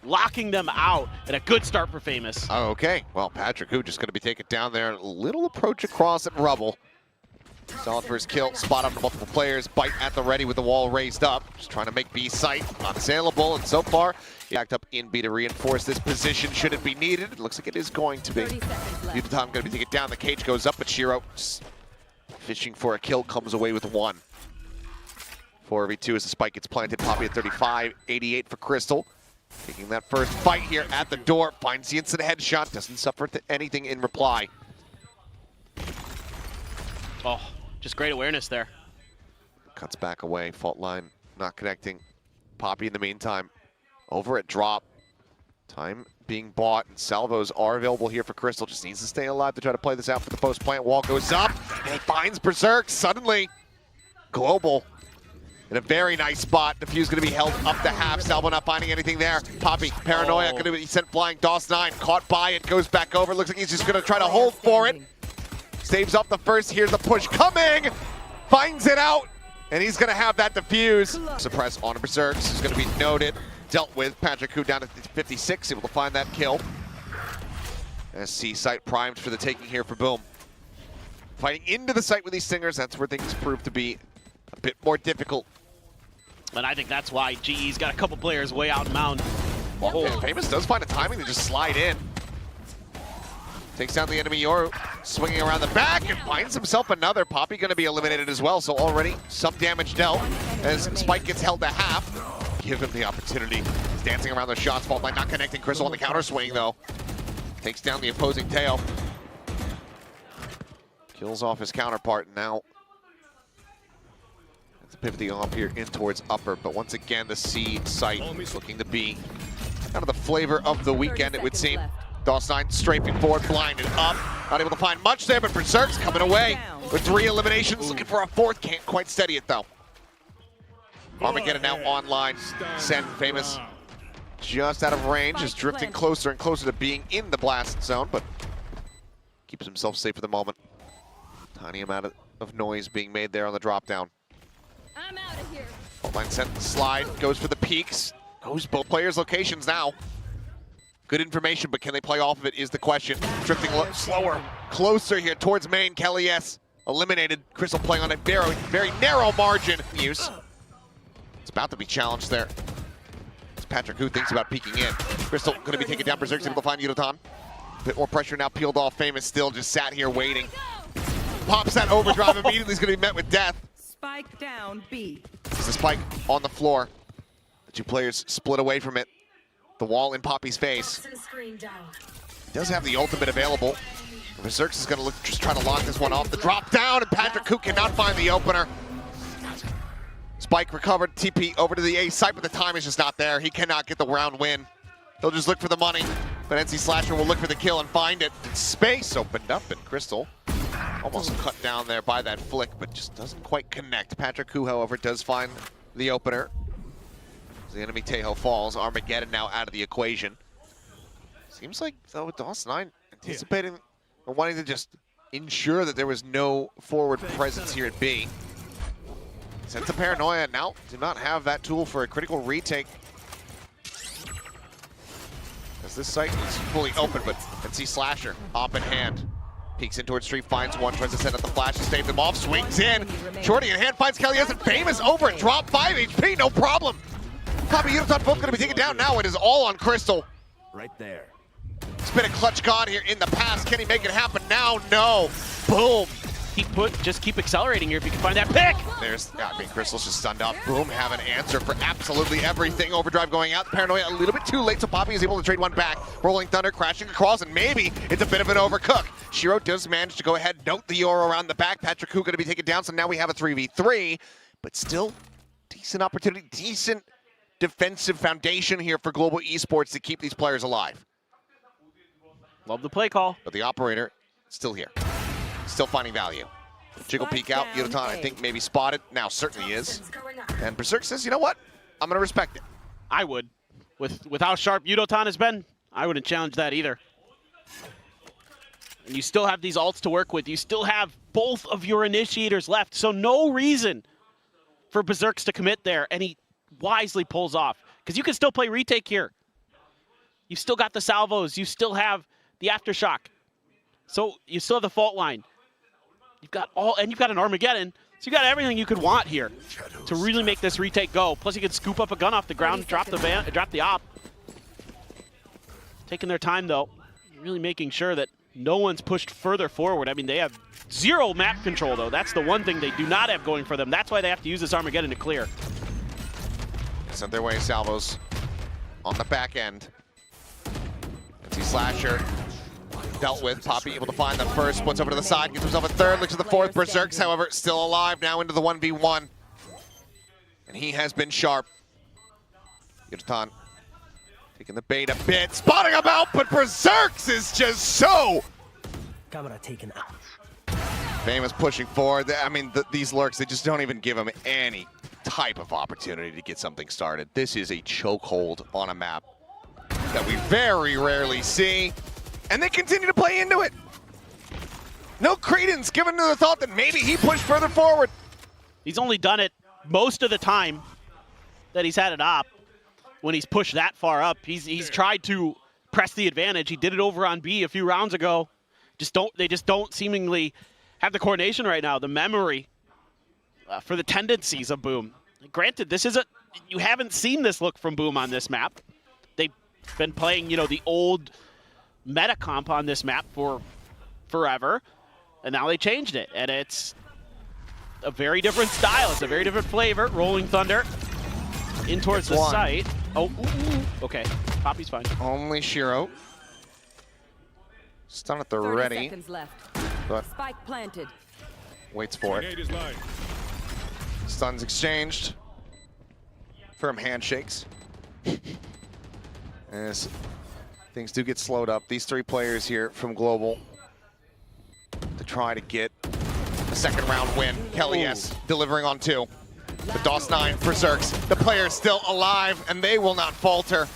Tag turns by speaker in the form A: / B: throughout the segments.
A: locking them out, and a good start for Famous.
B: Okay, well, Patrick Hu just going to be taken down there. Little approach across at Rubble. Solid first kill, spot on multiple players, bite at the ready with the wall raised up. Just trying to make B site unassailable, and so far, he backed up in B to reinforce this position should it be needed. It looks like it is going to be. Yuta going to be taken down, the cage goes up, but Shiro fishing for a kill, comes away with one. 4v2 as the spike gets planted, Poppy at 35, 88 for Crystal. Taking that first fight here at the door, finds the instant headshot, doesn't suffer anything in reply.
A: Oh, just great awareness there.
B: Cuts back away, fault line not connecting. Poppy in the meantime, over at drop. Time being bought, and salvos are available here for Crystal. Just needs to stay alive to try to play this out for the post plant. Wall goes up, and he finds Berserk. Suddenly, Global in a very nice spot. The fuse going to be held up to half. Salvo not finding anything there. Poppy, Paranoia, going to be sent flying. DOS9 caught by it, goes back over. Looks like he's just going to try to hold for it. Saves off the first. Here's the push coming. Finds it out, and he's going to have that defuse. Suppress on Berserk. This is going to be noted. Dealt with. Patrick Hu down to 56, able to find that kill. SC site primed for the taking here for Boom. Fighting into the site with these Stingers, that's where things prove to be a bit more difficult.
A: And I think that's why GE's got a couple players way out in mound.
B: Oh, Famous does find a timing to just slide in. Takes down the enemy Yoru, swinging around the back and finds himself another. Poppy going to be eliminated as well, so already some damage dealt as Spike gets held to half. Give him the opportunity. He's dancing around the shots, fault line not connecting. Crystal on the counter swing though. Takes down the opposing tail. Kills off his counterpart, and now it's pivoting off here in towards upper, but once again the C site looking to be kind of the flavor of the weekend, it would seem. DOS9 strafing forward, blinded up. Not able to find much there, but Berserk's coming away with 3 eliminations. Looking for a 4th, can't quite steady it though. Armageddon now online. Send Famous just out of range, is drifting closer and closer to being in the blast zone, but keeps himself safe for the moment. Tiny amount of noise being made there on the drop down.
C: I'm out of here.
B: Fault line sent slide, goes for the peaks. Goes both players' locations now. Good information, but can they play off of it is the question. Drifting slower, closer here towards main. Kelly S eliminated. Crystal playing on a very, very narrow margin. Use. It's about to be challenged there. As Patrick Hu thinks about peeking in. Crystal going to be taken down. Berserk's able to find Yudotan. A bit more pressure now peeled off. Famous still just sat here waiting. Pops that overdrive immediately. He's going to be met with death.
C: Spike down B.
B: There's a spike on the floor. The 2 players split away from it. The wall in Poppy's face. He does have the ultimate available. Berserk is going to just try to lock this one off. The drop down, and Patrick Hu cannot find the opener. Spike recovered, TP over to the A site, but the time is just not there. He cannot get the round win. He'll just look for the money, but NC Slasher will look for the kill and find it. Space opened up, and Crystal almost cut down there by that flick, but just doesn't quite connect. Patrick Hu, however, does find the opener. The enemy Tejo falls. Armageddon now out of the equation. Seems like, though, with DOS9 anticipating or wanting to just ensure that there was no forward presence here at B. Sent to Paranoia, now do not have that tool for a critical retake. As this site is fully open, but NC Slasher, op in hand. Peeks in towards Street, finds one, tries to set up the flash to stave them off, swings in. Shorty in hand, finds Kelly and Famous over it, drop 5 HP, no problem. Poppy Yudotan both going to be taken down now. It is all on Crystal.
D: Right there.
B: It's been a clutch god here in the past. Can he make it happen now? No. Boom.
A: Just keep accelerating here if you can find that pick.
B: There's, I mean, Crystal's just stunned up. Boom, have an answer for absolutely everything. Overdrive going out. Paranoia a little bit too late, so Poppy is able to trade one back. Rolling Thunder crashing across, and maybe it's a bit of an overcook. Shiro does manage to go ahead, note the Yoru around the back. Patrick Hu going to be taken down, so now we have a 3v3, but still decent opportunity, decent defensive foundation here for Global Esports to keep these players alive.
A: Love the play call.
B: But the operator still here, still finding value. Jiggle peek out, Yudotan I think maybe spotted, now certainly is. And Berserk says, you know what, I'm gonna respect it.
A: I would. With how sharp Yudotan has been, I wouldn't challenge that either. And you still have these ults to work with. You still have both of your initiators left, so no reason for Berserks to commit there, and he wisely pulls off. Because you can still play retake here. You've still got the salvos. You still have the aftershock. So you still have the fault line. You've got you've got an Armageddon. So you got everything you could want here to really make this retake go. Plus you could scoop up a gun off the ground, drop the op. Taking their time though, really making sure that no one's pushed further forward. I mean, they have zero map control though. That's the one thing they do not have going for them. That's why they have to use this Armageddon to clear.
B: Sent their way salvos on the back end. Let's see Slasher dealt with. Poppy able to find them first. Splits over to the side, gets himself a third. Looks at the fourth. Berserks, however, still alive now into the 1v1. And he has been sharp. Yudotan taking the bait a bit. Spotting him out, but Berserks is just so...
D: Camera taken out.
B: Famous pushing forward. I mean, these lurks, they just don't even give him any type of opportunity to get something started. This is a chokehold on a map that we very rarely see. And they continue to play into it. No credence given to the thought that maybe he pushed further forward.
A: He's only done it most of the time that he's had it op. When he's pushed that far up, he's tried to press the advantage. He did it over on B a few rounds ago. They just don't seemingly have the coordination right now, the memory for the tendencies of Boom. Granted, you haven't seen this look from Boom on this map. They've been playing, the old meta comp on this map for forever, and now they changed it, and it's a very different style. It's a very different flavor. Rolling Thunder in towards the site. Oh, okay. Poppy's fine.
B: Only Shiro. Stun at the
C: 30
B: ready.
C: seconds left.
B: But
C: Spike planted.
B: waits for it. Stuns exchanged. Firm handshakes. As things do get slowed up, these three players here from Global to try to get a second round win. Kelly, yes, delivering on 2. But DOS9, Berserks, the players still alive, and they will not falter.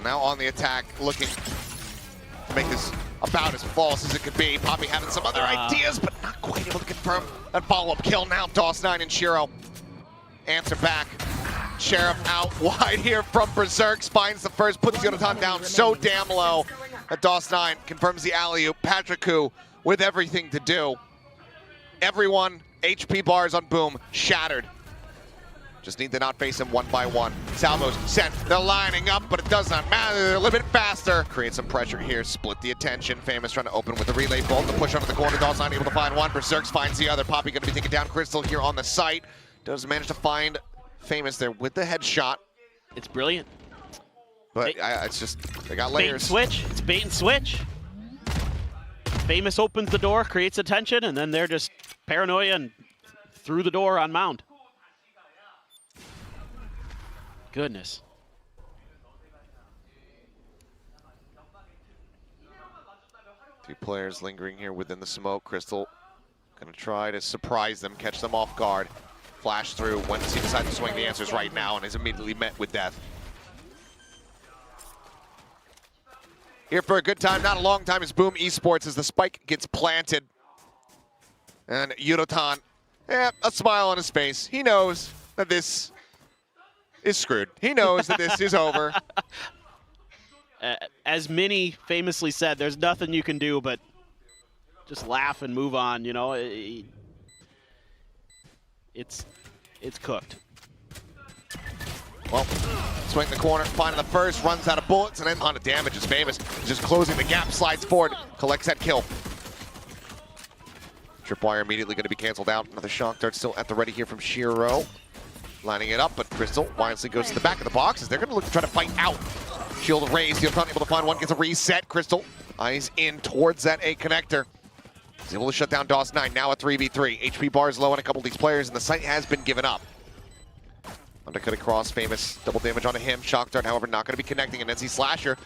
B: Now on the attack, looking to make this about as false as it could be. Poppy having some other ideas, but not quite able to confirm that follow-up kill. Now DOS9 and Shiro answer back. Sheriff out wide here from Berserks, finds the first, puts Yudotan down so damn low that DOS9 confirms the alley-oop. Patrick with everything to do. Everyone, HP bars on Boom, shattered. Just need to not face him one by one. Salvos sent, they're lining up, but it does not matter, they're a little bit faster. Create some pressure here, split the attention. Famous trying to open with the relay bolt, the push onto the corner. DOS9 able to find one, Berserks finds the other. Poppy gonna be taking down Crystal here on the site. Does manage to find Famous there with the headshot.
A: It's brilliant.
B: But it's just, they got layers.
A: Bait and switch. It's bait and switch. Famous opens the door, creates attention, and then they're just paranoia and through the door on Mound. Goodness.
B: Two players lingering here within the smoke. Crystal gonna try to surprise them, catch them off guard. Flash through, once he decides to swing the answers right now and is immediately met with death. Here for a good time, not a long time, is Boom Esports as the spike gets planted. And Yudotan, a smile on his face. He knows that this is screwed. He knows that this is over.
A: As Minnie famously said, there's nothing you can do but just laugh and move on, It's cooked.
B: Well, swing the corner, finding the first, runs out of bullets, and then on the damage is Famous. Just closing the gap, slides forward, collects that kill. Tripwire immediately going to be canceled out. Another shock dart still at the ready here from Shiro. Lining it up, but Crystal wisely goes to the back of the box as they're going to look to try to fight out. Shield raised, Yudotan able to find one, gets a reset. Crystal eyes in towards that A connector. He's able to shut down DOS9, now a 3v3. HP bar is low on a couple of these players, and the site has been given up. Undercut across, Famous, double damage onto him. Shock dart, however, not going to be connecting, and NC Slasher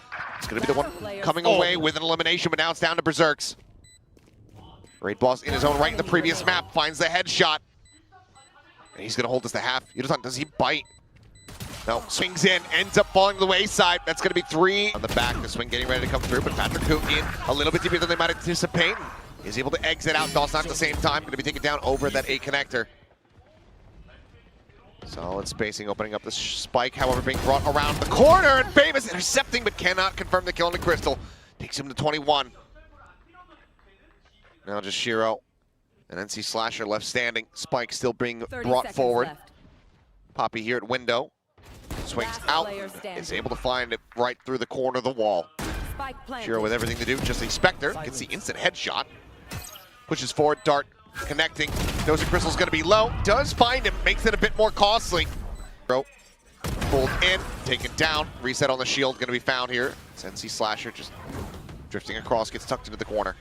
B: is going to be the one coming away with an elimination, but now it's down to Berserks. Raid boss in his own right in the previous map, finds the headshot. And he's going to hold this to half. Yudotan, does he bite? No, swings in, ends up falling to the wayside. That's going to be 3 on the back. The swing getting ready to come through, but Patrick in a little bit deeper than they might anticipate. Is able to exit out. DOS9 at the same time, going to be taken down over that A connector. Solid spacing, opening up the spike, however, being brought around the corner, and Famous intercepting, but cannot confirm the kill on the Crystal. Takes him to 21. Now just Shiro and NC Slasher left standing. Spike still being brought forward.
C: Left.
B: Poppy here at window. Swings
C: Last
B: out,
C: player standing.
B: is able to find it right through the corner of the wall.
C: Spike planted.
B: Shiro with everything to do, just a Spectre, gets the instant headshot. Pushes forward, dart connecting. Knows the Crystal's gonna be low, does find him, makes it a bit more costly. Shiro pulled in, taken down, reset on the shield, gonna be found here. It's NC Slasher just drifting across, gets tucked into the corner.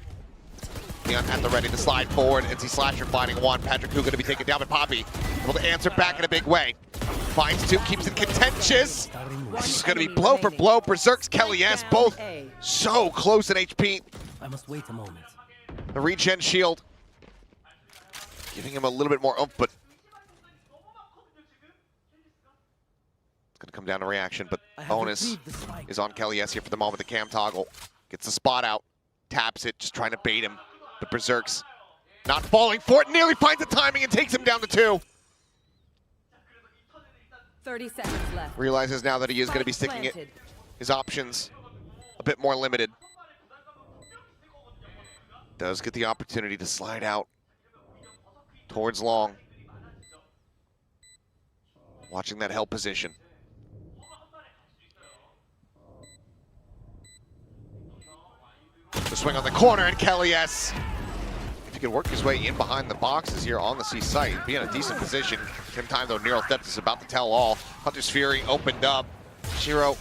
B: Leon at the ready to slide forward. NC Slasher finding one. Patrick Who gonna be taken down, but Poppy able to answer back in a big way. Finds two, keeps it contentious. This is gonna be blow for blow. Berserk's Kelly S, both so close in HP.
D: I must wait a moment.
B: The regen shield giving him a little bit more oomph, but it's gonna come down to reaction, but bonus is on Kelly S here for the moment. The cam toggle gets the spot out, taps it, just trying to bait him. But Berserk's not falling for it, nearly finds the timing and takes him down to 2.
C: 30 seconds left.
B: Realizes now that he is going to be sticking it, his options a bit more limited. Does get the opportunity to slide out towards long. Watching that held position. The swing on the corner, and Kelly S. If he can work his way in behind the boxes here on the C site, be in a decent position. Same time though, Neural Theft is about to tell all. Hunter's Fury opened up. Shiro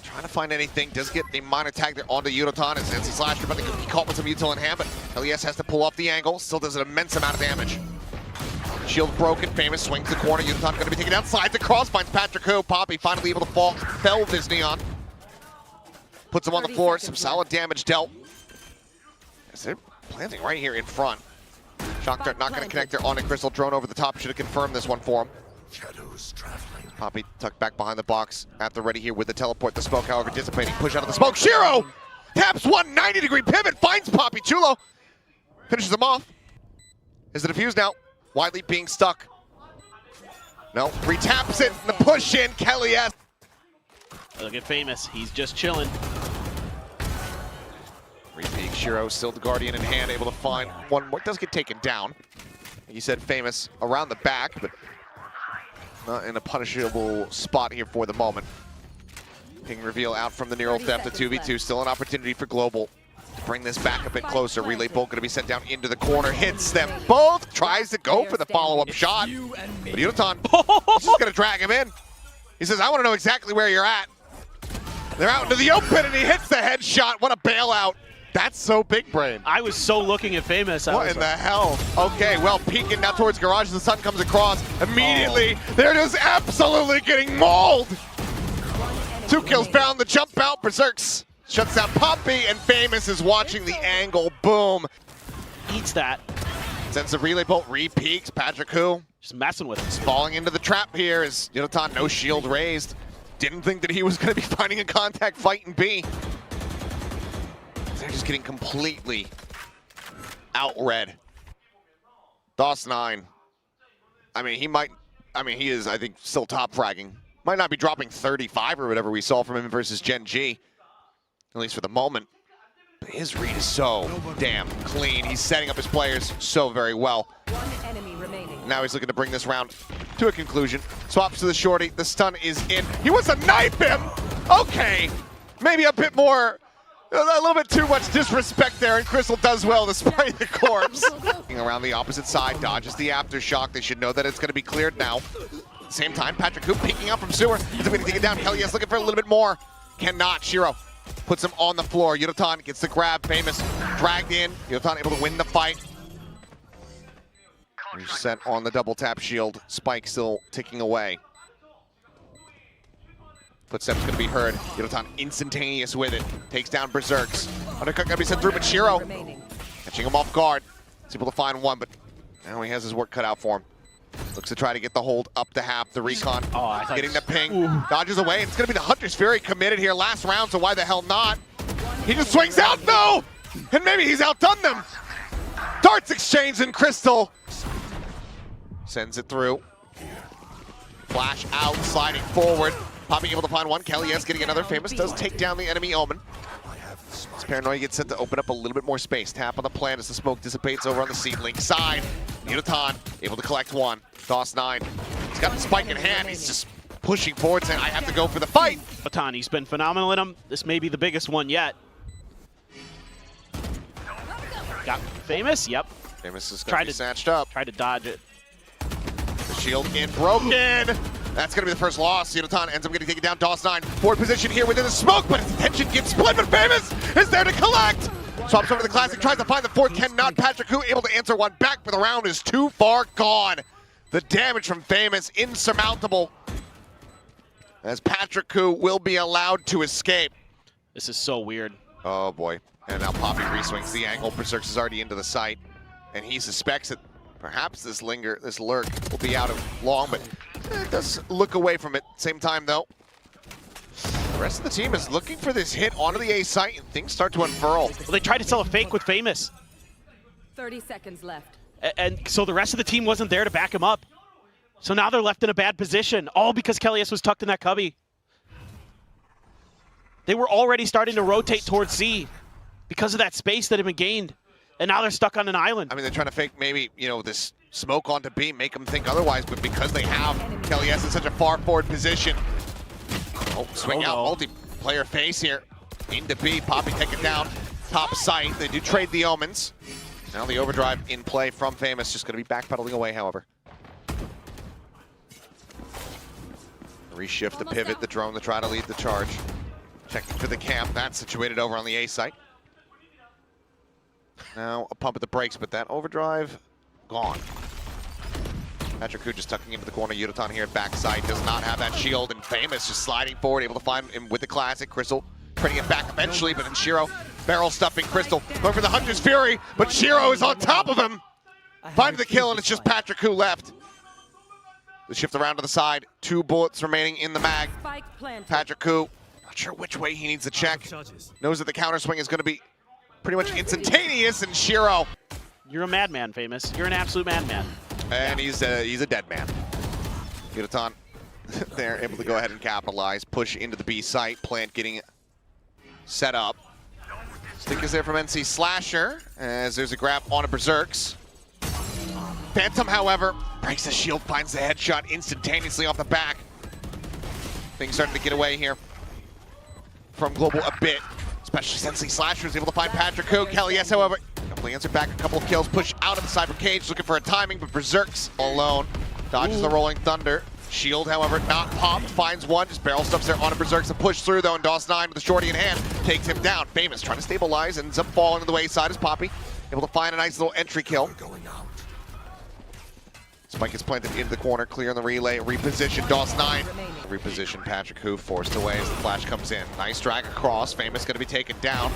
B: trying to find anything, does get a minor tag there onto Yudotan as NC Slasher, but they could be caught with some util in hand, but Kelly S has to pull off the angle, still does an immense amount of damage. Shield broken, Famous swings the corner, Yudotan gonna be taken down, slides across, finds Patrick Who. Poppy finally able to fell with his Neon. Puts him on the floor, some solid damage dealt. As they're planting right here in front. Shock Dart not going to connect there on a Crystal. Drone over the top, should have confirmed this one for him.
E: Shadows traveling.
B: Poppy tucked back behind the box at the ready here with the teleport. The smoke, however, dissipating. Push out of the smoke. Shiro taps 190-degree pivot, finds Poppy. Chulo finishes him off. Is the defuse now? Widely being stuck. No, retaps it, the push in, Kelly S.
A: Look at Famous, he's just chilling.
B: Repeat, Shiro still the Guardian in hand, able to find one more. Does get taken down. Like you said, Famous around the back, but not in a punishable spot here for the moment. Ping reveal out from the Neural Theft, the 2v2. Still an opportunity for Global to bring this back a bit closer. Relay Bolt going to be sent down into the corner, hits them both, tries to go for the follow-up shot. But Yudotan is just going to drag him in. He says, I want to know exactly where you're at. They're out into the open, and he hits the headshot. What a bailout. That's so big brain.
A: I was so looking at Famous.
B: What in the hell? Okay, well, peeking now towards Garage as the sun comes across. Immediately, they're just absolutely getting mauled. 2 kills found, the jump out. Berserks shuts down Poppy, and Famous is watching the angle. Boom.
A: Eats that.
B: Sends the relay bolt, re-peaks. Patrick Who
A: Just messing with
B: is
A: it.
B: falling into the trap here as Yudotan, no shield raised. Didn't think that he was going to be finding a contact fight in B. They're just getting completely out-red. DOS9. I mean, he is, I think, still top fragging. Might not be dropping 35 or whatever we saw from him versus Gen G, at least for the moment. But his read is so damn clean. He's setting up his players so very well.
C: One enemy remaining.
B: Now he's looking to bring this round to a conclusion. Swaps to the shorty. The stun is in. He wants to knife him. Okay. Maybe a bit more, a little bit too much disrespect there, and Crystal does well to spray the corpse. Around the opposite side, dodges the aftershock. They should know that it's going to be cleared now. At the same time, Patrick Who peeking out from sewer. Is going to take it down. Kelly is looking for a little bit more. Cannot. Shiro puts him on the floor. Yudotan gets the grab. Famous dragged in. Yudotan able to win the fight. Reset on the double tap shield. Spike still ticking away. Footsteps going to be heard. Yudotan instantaneous with it. Takes down Berserks. Undercut going to be sent through, but Shiro catching him off guard. He's able to find one, but now he has his work cut out for him. Looks to try to get the hold up to half. The recon getting the ping. Ooh. Dodges away. It's going to be the Hunter's Fury committed here last round, so why the hell not? He just swings out though! And maybe he's outdone them. Darts exchange and Crystal sends it through. Flash out, sliding forward. Poppy able to find one. Kelly S getting another. Famous does take down the enemy Omen. As Paranoia gets set to open up a little bit more space. Tap on the plant as the smoke dissipates over on the Seedling side. Yutan able to collect one. DOS9. He's got the spike in hand. He's just pushing forward saying, I have to go for the fight.
A: Yutan's been phenomenal in him. This may be the biggest one yet. Got Famous, yep.
B: Famous is going to be snatched up.
A: Tried to dodge it.
B: The shield in broken. That's going to be the first loss. Yutan ends up getting taken down. DOS9 forward position here within the smoke, but his attention gets split, but Famous is there to collect. Swaps over to the Classic, tries to find the fourth, cannot. Patrick Hu able to answer one back, but the round is too far gone. The damage from Famous, insurmountable. As Patrick Hu will be allowed to escape.
A: This is so weird.
B: Oh boy. And now Poppy reswings the angle. Berserks is already into the site. And he suspects that perhaps this lurk will be out of long, but does look away from it. Same time though, the rest of the team is looking for this hit onto the A site and things start to unfurl.
A: Well, they tried to sell a fake with Famous.
C: 30 seconds left.
A: And so the rest of the team wasn't there to back him up. So now they're left in a bad position, all because Kelly S was tucked in that cubby. They were already starting to rotate towards C because of that space that had been gained. And now they're stuck on an island.
B: I mean, they're trying to fake maybe, this smoke onto B, make them think otherwise, but because they have Kelly S in such a far forward position. Oh, swing out, multiplayer face here. Into B, Poppy taken down, top site. They do trade the Omens. Now the overdrive in play from Famous, just going to be backpedaling away, however. Reshift the pivot, the drone to try to lead the charge. Checking for the camp, that's situated over on the A site. Now a pump at the brakes, but that overdrive, gone. Patrick Hu just tucking into the corner. Yutan here at backside does not have that shield, and Famous just sliding forward, able to find him with the Classic. Crystal trading it back eventually, but then Shiro barrel stuffing Crystal. Going for the Hunter's Fury, but Shiro is on top of him. Finds the kill, and it's just Patrick Hu left. The shift around to the side. 2 bullets remaining in the mag. Patrick Hu, not sure which way he needs to check. Knows that the counter swing is going to be pretty much instantaneous, and Shiro.
A: You're a madman, Famous. You're an absolute madman.
B: And he's a dead man. Yutan, they're able to go ahead and capitalize. Push into the B site. Plant getting set up. Stick is there from NC Slasher, as there's a grab on a Berserks. Phantom, however, breaks the shield, finds the headshot instantaneously off the back. Things starting to get away here from Global a bit, especially since NC Slasher is able to find Patrick Hu. Kelly S, however, able to answer back a couple of kills, push out of the cyber cage, looking for a timing, but Berserks alone dodges the Rolling Thunder. Shield, however, not popped, finds one, just barrel stuffs there on a Berserks to push through though, and DOS9 with the shorty in hand takes him down. Famous trying to stabilize, ends up falling to the wayside as Poppy able to find a nice little entry kill. Spike is planted into the corner, clear in the relay, reposition, DOS9. Reposition, Patrick Hu forced away as the flash comes in. Nice drag across, Famous gonna be taken down.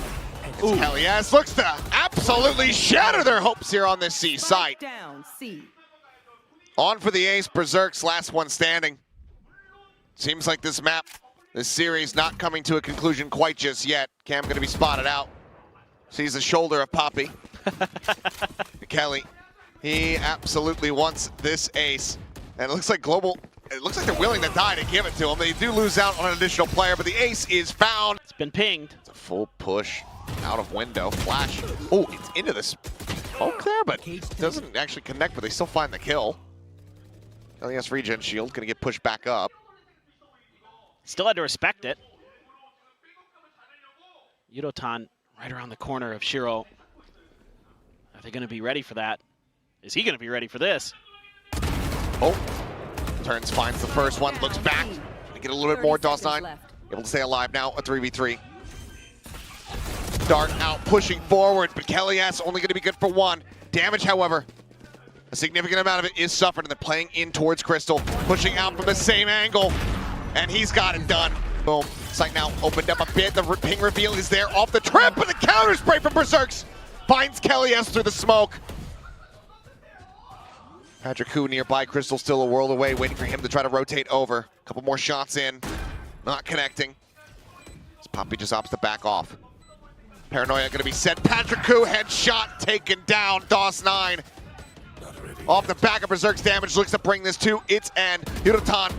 B: Kelly S looks to absolutely shatter their hopes here on this C site.
C: Down, C.
B: On for the ace, Berserks, last one standing. Seems like this map, this series not coming to a conclusion quite just yet. Cam gonna be spotted out. Sees the shoulder of Poppy. Kelly, he absolutely wants this ace. And it looks like Global, it looks like they're willing to die to give it to him. They do lose out on an additional player, but the ace is found.
A: It's been pinged.
B: It's a full push out of window. Flash. Oh, it's into this poke there, but doesn't actually connect, but they still find the kill. LES regen shield gonna get pushed back up.
A: Still had to respect it. Yutan right around the corner of Shiro. Are they gonna be ready for that? Is he gonna be ready for this?
B: Oh, turns, finds the first one, looks back. Gonna get a little bit more. DOS9 able to stay alive now, a 3v3. Dart out, pushing forward, but Kelly S only gonna be good for one. Damage, however, a significant amount of it is suffered, and they're playing in towards Crystal, pushing out from the same angle, and he's got it done. Boom, site now opened up a bit, the ping reveal is there off the trip, but the counter spray from Berserks finds Kelly S through the smoke. Patrick Hu nearby, Crystal still a world away, waiting for him to try to rotate over. A couple more shots in, not connecting. As Poppy just opts to back off. Paranoia gonna be set, Patrick Hu, headshot taken down, DOS9. Off the back of Berserk's damage, looks to bring this to its end. Hirotan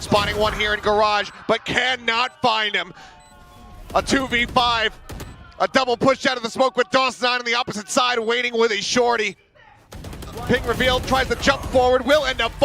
B: spotting one here in Garage, but cannot find him. A 2v5. A double push out of the smoke with Dawson on the opposite side, waiting with a shorty. Ping revealed, tries to jump forward, will end up falling.